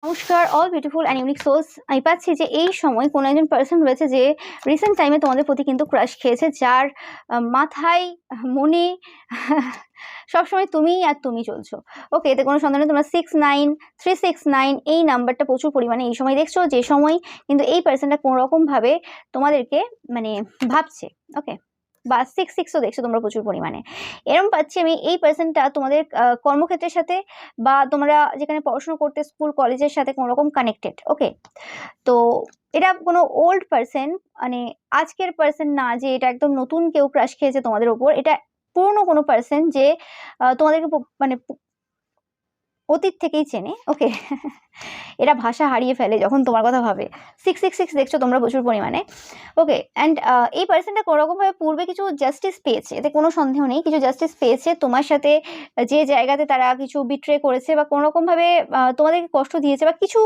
নমস্কার all beautiful and unique souls. আমি পাচ্ছি যে এই সময় কোনো একজন পার্সন রয়েছে যে রিসেন্ট টাইমে তোমাদের প্রতি কিন্তু ক্রাশ খেয়েছে, যার মাথায় মনে সবসময় তুমি আর তুমি চলছো। ওকে, এতে কোনো সন্দেহ নেই। তোমরা 69369 এই নাম্বারটা প্রচুর পরিমাণে এই সময় দেখছো, যে সময় কিন্তু এই পার্সনটা কোনো রকমভাবে তোমাদেরকে মানে ভাবছে। ওকে, বা 66ও দেখছো তোমরা প্রচুর পরিমাণে। এরকম পাচ্ছি আমি এই পার্সনটা তোমাদের কর্মক্ষেত্রের সাথে বা তোমরা যেখানে পড়াশোনা করতে স্কুল কলেজের সাথে কোনো রকম কানেক্টেড। ওকে, তো এটা কোনো ওল্ড পার্সন, মানে আজকের পার্সন না যে এটা একদম নতুন কেউ ক্রাশ খেয়েছে তোমাদের ওপর। এটা পুরনো কোনো পার্সন যে তোমাদেরকে মানে অতীত থেকেই চেনে। ওকে, এরা ভাষা হারিয়ে ফেলে যখন তোমার কথা ভাবে। 666 দেখছো তোমরা প্রচুর পরিমাণে। ওকে, অ্যান্ড এই পার্সনটা কোনোরকমভাবে পূর্বে কিছু জাস্টিস পেয়েছে, এতে কোনো সন্দেহ নেই। কিছু জাস্টিস পেয়েছে তোমার সাথে, যে জায়গাতে তারা কিছু বিট্রে করেছে বা কোনোরকমভাবে তোমাদেরকে কষ্ট দিয়েছে বা কিছু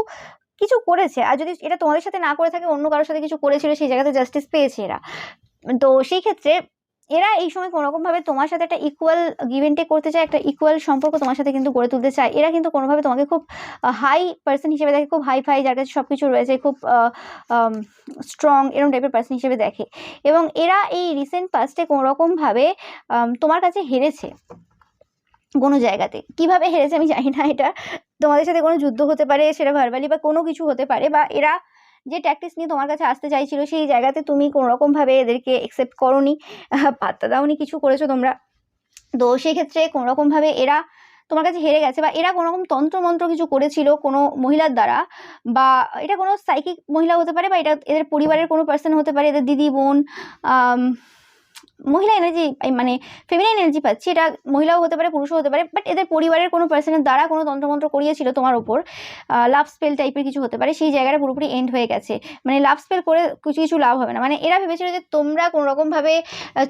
কিছু করেছে। আর যদি এটা তোমাদের সাথে না করে থাকে, অন্য কারোর সাথে কিছু করেছিল, সেই জায়গাতে জাস্টিস পেয়েছে এরা। তো সেই ক্ষেত্রে এরা এই সময় কোনোরকমভাবে তোমার সাথে একটা ইকুয়াল গিভ এন্ড টেক করতে চায়, একটা ইকুয়াল সম্পর্ক তোমার সাথে কিন্তু গড়ে তুলতে চায়। এরা কিন্তু কোনোভাবে তোমাকে খুব হাই পার্সন হিসেবে দেখে, খুব হাই ফাই, যার কাছে সব কিছু রয়েছে, খুব স্ট্রং, এরকম টাইপের পার্সন হিসেবে দেখে। এবং এরা এই রিসেন্ট পাস্টে কোনোরকমভাবে তোমার কাছে হেরেছে কোনো জায়গাতে। কিভাবে হেরেছে আমি জানি না, এটা তোমাদের সাথে কোনো যুদ্ধ হতে পারে, সেটা ভার্বালি বা কোনো কিছু হতে পারে, বা এরা যে ট্যাকটিক্স নিয়ে তোমার কাছে আসতে চাইছিল সেই জায়গাতে তুমি কোনো রকমভাবে এদেরকে অ্যাকসেপ্ট করোনি, পাত্তা দাওনি, কিছু করেছো তোমরা। তো সেই ক্ষেত্রে কোনো রকমভাবে এরা তোমার কাছে হেরে গেছে, বা এরা কোনো রকম তন্ত্রমন্ত্র কিছু করেছিল কোনো মহিলার দ্বারা, বা এটা কোনো সাইকিক মহিলা হতে পারে, বা এটা এদের পরিবারের কোনো পার্সন হতে পারে, এদের দিদি বোন, মহিলা এনার্জি মানে ফেমিনাইন এনার্জি পাচ্ছি। এটা মহিলাও হতে পারে, পুরুষও হতে পারে, বাট এদের পরিবারের কোনো পার্সনের দ্বারা কোনো তন্ত্রমন্ত্র করিয়েছিল তোমার ওপর। লাভ স্পেল টাইপের কিছু হতে পারে, সেই জায়গাটা পুরোপুরি এন্ড হয়ে গেছে। মানে লাভ স্পেল করে কিছু কিছু লাভ হবে না। মানে এরা ভেবেছিল যে তোমরা কোনো রকমভাবে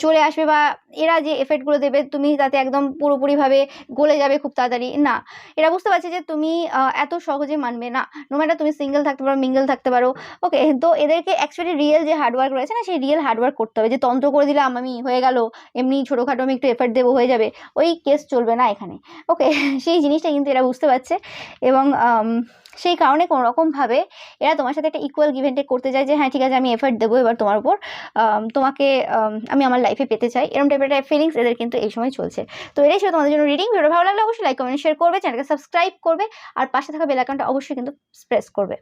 চলে আসবে, বা এরা যে এফেক্টগুলো দেবে তুমি তাতে একদম পুরোপুরিভাবে গলে যাবে খুব তাড়াতাড়ি। না, এরা বুঝতে পারছে যে তুমি এত সহজে মানবে না। নো ম্যাটার তুমি সিঙ্গেল থাকতে পারো, মিঙ্গেল থাকতে পারো। ওকে, তো এদেরকে অ্যাকচুয়ালি রিয়েল যে হার্ডওয়ার্ক রয়েছে না, সেই রিয়েল হার্ডওয়ার্ক করতে হবে। যে তন্ত্র করে দিলাম আমি, হয়ে গেল, এমনি ছোটোখাটো আমি একটু এফার্ট দেবো হয়ে যাবে, ওই কেস চলবে না এখানে। ওকে, সেই জিনিসটা কিন্তু এরা বুঝতে পারছে। এবং সেই কারণে কোনো রকমভাবে এরা তোমার সাথে একটা ইকুয়াল গিভ এন্ড টেক করতে চায়, যে হ্যাঁ ঠিক আছে আমি এফার্ট দেবো এবার তোমার উপর, তোমাকে আমি আমার লাইফে পেতে চাই, এরকম টাইপের একটা ফিলিংস এদের কিন্তু এই সময় চলছে। তো এটাই ছিল তোমাদের জন্য রিডিং। ভিডিও ভালো লাগলে অবশ্যই লাইক কমেন্ট শেয়ার করবে, চ্যানেলকে সাবস্ক্রাইব করবে, আর পাশে থাকা বেল আইকনটা অবশ্যই কিন্তু প্রেস করবে।